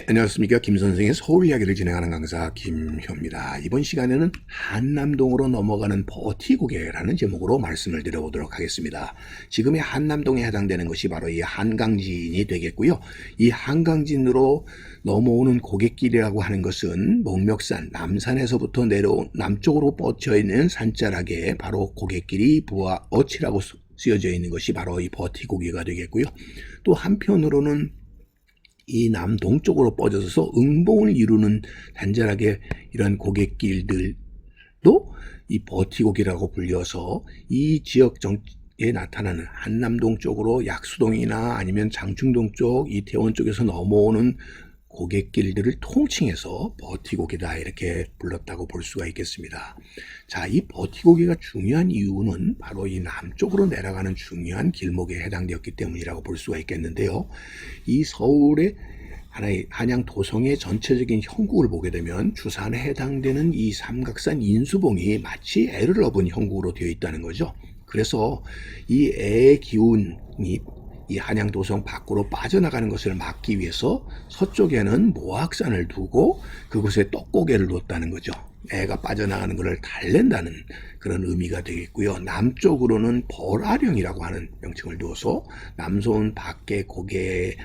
네, 안녕하십니까. 김선생의 서울 이야기를 진행하는 강사 김효입니다. 이번 시간에는 한남동으로 넘어가는 버티고개라는 제목으로 말씀을 드려보도록 하겠습니다. 지금의 한남동에 해당되는 것이 바로 이 한강진이 되겠고요. 이 한강진으로 넘어오는 고갯길이라고 하는 것은 목멱산, 남산에서부터 내려온 남쪽으로 뻗쳐 있는 산자락에 바로 고갯길이 부하어치라고 쓰여져 있는 것이 바로 이 버티고개가 되겠고요. 또 한편으로는 이 남동쪽으로 뻗어서 응봉을 이루는 단절하게 이런 고갯길들도 이 버티고개라고 불려서 이 지역 정에 나타나는 한남동 쪽으로 약수동이나 아니면 장충동 쪽, 이태원 쪽에서 넘어오는 고갯길들을 통칭해서 버티고개다 이렇게 불렀다고 볼 수가 있겠습니다. 자, 이 버티고개가 중요한 이유는 바로 이 남쪽으로 내려가는 중요한 길목에 해당되었기 때문이라고 볼 수가 있겠는데요. 이 서울의 하나의 한양 도성의 전체적인 형국을 보게 되면 주산에 해당되는 이 삼각산 인수봉이 마치 애를 업은 형국으로 되어 있다는 거죠. 그래서 이 애의 기운이 이 한양 도성 밖으로 빠져나가는 것을 막기 위해서 서쪽에는 모악산을 두고 그곳에 떡고개를 뒀다는 거죠. 애가 빠져나가는 것을 달랜다는 그런 의미가 되겠고요. 남쪽으로는 벌아령이라고 하는 명칭을 두어서 남소은 밖에 고개를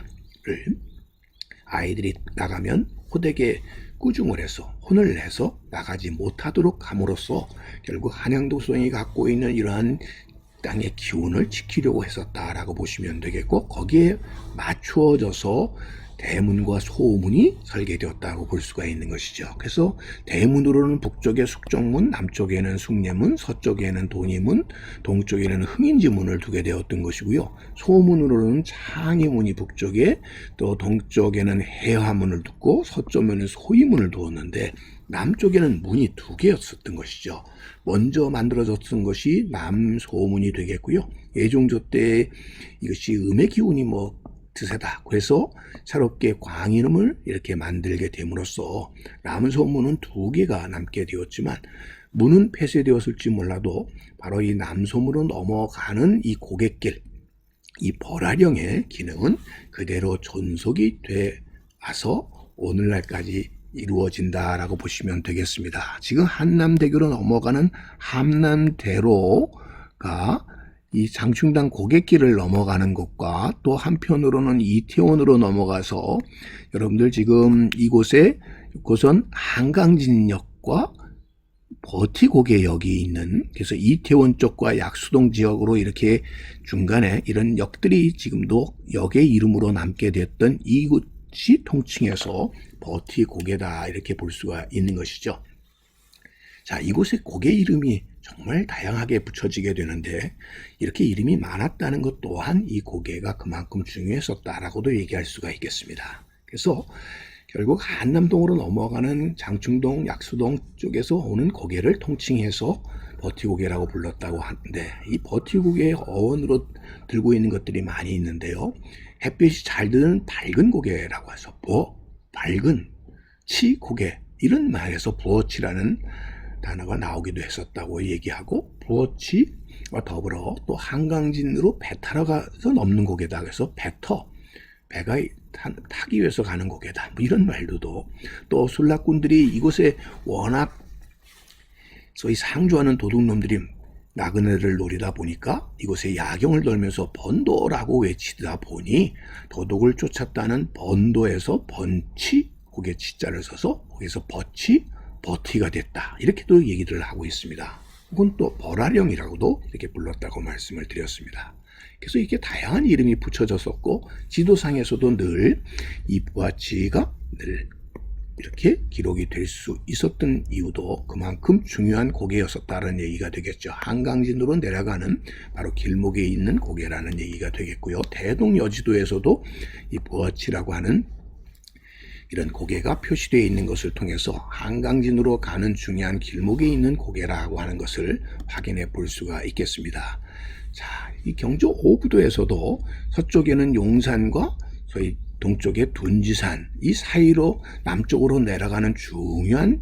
아이들이 나가면 호되게 꾸중을 해서 혼을 내서 나가지 못하도록 함으로써 결국 한양도성이 갖고 있는 이러한 땅의 기운을 지키려고 했었다라고 보시면 되겠고, 거기에 맞추어져서 대문과 소문이 설계되었다고 볼 수가 있는 것이죠. 그래서 대문으로는 북쪽에 숙정문, 남쪽에는 숭례문, 서쪽에는 돈이문, 동쪽에는 흥인지문을 두게 되었던 것이고요. 소문으로는 창의문이 북쪽에, 또 동쪽에는 해화문을 두고 서쪽에는 소위문을 두었는데 남쪽에는 문이 두 개였었던 것이죠. 먼저 만들어졌던 것이 남소문이 되겠고요. 예종조 때 이것이 음의 기운이 드세다. 그래서 새롭게 광인음을 이렇게 만들게 됨으로써 남소문은 두 개가 남게 되었지만 문은 폐쇄되었을지 몰라도 바로 이 남소문으로 넘어가는 이 고갯길, 이 벌아령의 기능은 그대로 존속이 돼 와서 오늘날까지 이루어진다라고 보시면 되겠습니다. 지금 한남대교로 넘어가는 함남대로가 이 장충당 고갯길을 넘어가는 것과 또 한편으로는 이태원으로 넘어가서 여러분들 지금 이곳은 한강진역과 버티고개역이 있는, 그래서 이태원 쪽과 약수동 지역으로 이렇게 중간에 이런 역들이 지금도 역의 이름으로 남게 됐던 이곳이 통칭해서 버티고개다 이렇게 볼 수가 있는 것이죠. 자, 이곳의 고개 이름이 정말 다양하게 붙여지게 되는데 이렇게 이름이 많았다는 것 또한 이 고개가 그만큼 중요했었다라고도 얘기할 수가 있겠습니다. 그래서 결국 한남동으로 넘어가는 장충동, 약수동 쪽에서 오는 고개를 통칭해서 버티고개라고 불렀다고 하는데, 이 버티고개의 어원으로 들고 있는 것들이 많이 있는데요. 햇빛이 잘 드는 밝은 고개라고 해서 밝은 치 고개, 이런 말에서 부어치라는 단어가 나오기도 했었다고 얘기하고, 부어치와 더불어 또 한강진으로 배 타러 가서 넘는 고개다. 그래서 배가 타기 위해서 가는 고개다. 이런 말도, 또 술락꾼들이 이곳에 워낙 소위 상주하는 도둑놈들이 나그네를 노리다 보니까 이곳에 야경을 돌면서 번도라고 외치다 보니 도둑을 쫓았다는 번도에서 번치, 고개 치자를 써서 거기서 버티가 됐다. 이렇게도 얘기를 하고 있습니다. 혹은 또 벌아령이라고도 이렇게 불렀다고 말씀을 드렸습니다. 그래서 이렇게 다양한 이름이 붙여졌었고, 지도상에서도 늘 이 부하치가 늘 이렇게 기록이 될 수 있었던 이유도 그만큼 중요한 고개였었다는 얘기가 되겠죠. 한강진으로 내려가는 바로 길목에 있는 고개라는 얘기가 되겠고요. 대동여지도에서도 이 부하치라고 하는 이런 고개가 표시되어 있는 것을 통해서 한강진으로 가는 중요한 길목에 있는 고개라고 하는 것을 확인해 볼 수가 있겠습니다. 자, 이 경주 오부도에서도 서쪽에는 용산과 소위 동쪽에 둔지산, 이 사이로 남쪽으로 내려가는 중요한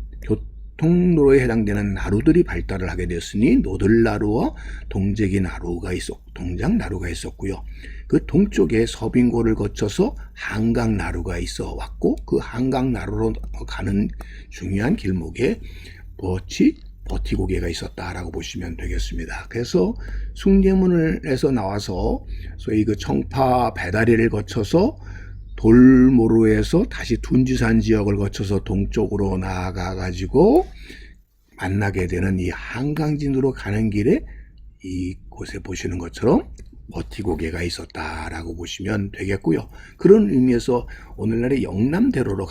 교통로에 해당되는 나루들이 발달을 하게 되었으니 노들나루와 동작나루가 있었고요. 그 동쪽에 서빙고를 거쳐서 한강나루가 있어 왔고 그 한강나루로 가는 중요한 길목에 버티고개가 있었다라고 보시면 되겠습니다. 그래서 숭례문에서 나와서 소위 그 청파 배다리를 거쳐서 돌모로에서 다시 둔지산 지역을 거쳐서 동쪽으로 나아가 가지고 만나게 되는 이 한강진으로 가는 길에 이곳에 보시는 것처럼 버티고개가 있었다라고 보시면 되겠고요. 그런 의미에서 오늘날의 영남지방으로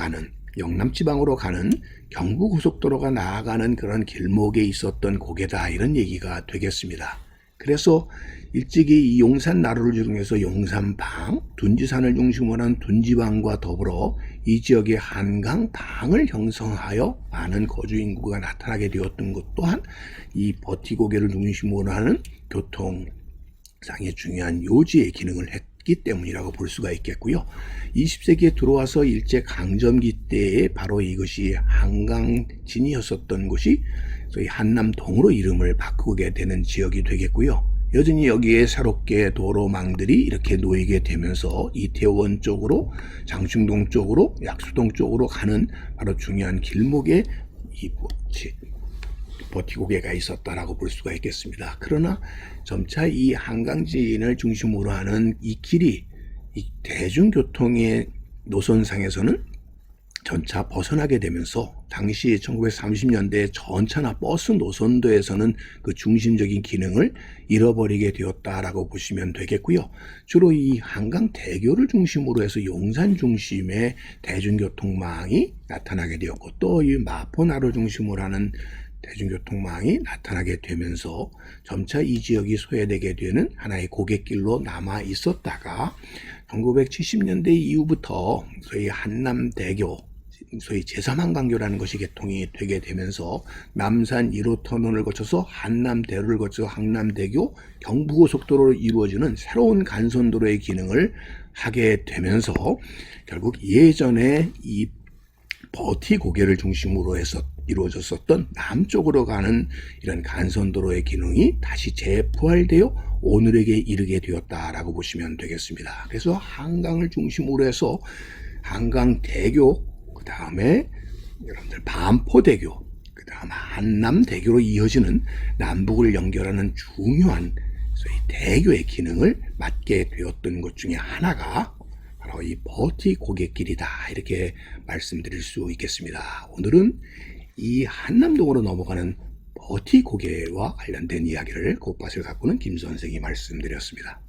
가는 경부고속도로가 나아가는 그런 길목에 있었던 고개다, 이런 얘기가 되겠습니다. 그래서 일찍이 이 용산 나루를 중에서 용산방, 둔지산을 중심으로 한 둔지방과 더불어 이 지역의 한강방을 형성하여 많은 거주 인구가 나타나게 되었던 것 또한 이 버티고개를 중심으로 하는 교통상의 중요한 요지의 기능을 했기 때문이라고 볼 수가 있겠고요. 20세기에 들어와서 일제강점기 때에 바로 이것이 한강진이었었던 곳이 소위 한남동으로 이름을 바꾸게 되는 지역이 되겠고요. 여전히 여기에 새롭게 도로망들이 이렇게 놓이게 되면서 이태원 쪽으로, 장충동 쪽으로, 약수동 쪽으로 가는 바로 중요한 길목에 이 버티고개가 있었다라고 볼 수가 있겠습니다. 그러나 점차 이 한강진을 중심으로 하는 이 길이 이 대중교통의 노선상에서는 전차 벗어나게 되면서 당시 1930년대 전차나 버스 노선도에서는 그 중심적인 기능을 잃어버리게 되었다라고 보시면 되겠고요. 주로 이 한강대교를 중심으로 해서 용산 중심의 대중교통망이 나타나게 되었고 또 이 마포나루 중심으로 하는 대중교통망이 나타나게 되면서 점차 이 지역이 소외되게 되는 하나의 고갯길로 남아 있었다가 1970년대 이후부터 소위 한남대교, 소위 제3한강교라는 것이 개통이 되게 되면서 남산 1호 터널을 거쳐서 한남대로를 거쳐서 한남대교, 경부고속도로로 이루어지는 새로운 간선도로의 기능을 하게 되면서 결국 예전에 이 버티고개를 중심으로 해서 이루어졌었던 남쪽으로 가는 이런 간선도로의 기능이 다시 재부활되어 오늘에게 이르게 되었다라고 보시면 되겠습니다. 그래서 한강을 중심으로 해서 한강대교, 그 다음에 여러분들 반포대교, 그 다음 한남대교로 이어지는 남북을 연결하는 중요한 소위 대교의 기능을 맡게 되었던 것 중에 하나가 바로 이 버티고갯길이다, 이렇게 말씀드릴 수 있겠습니다. 오늘은 이 한남동으로 넘어가는 버티고개와 관련된 이야기를 곳밭을 가꾸는 김 선생이 말씀드렸습니다.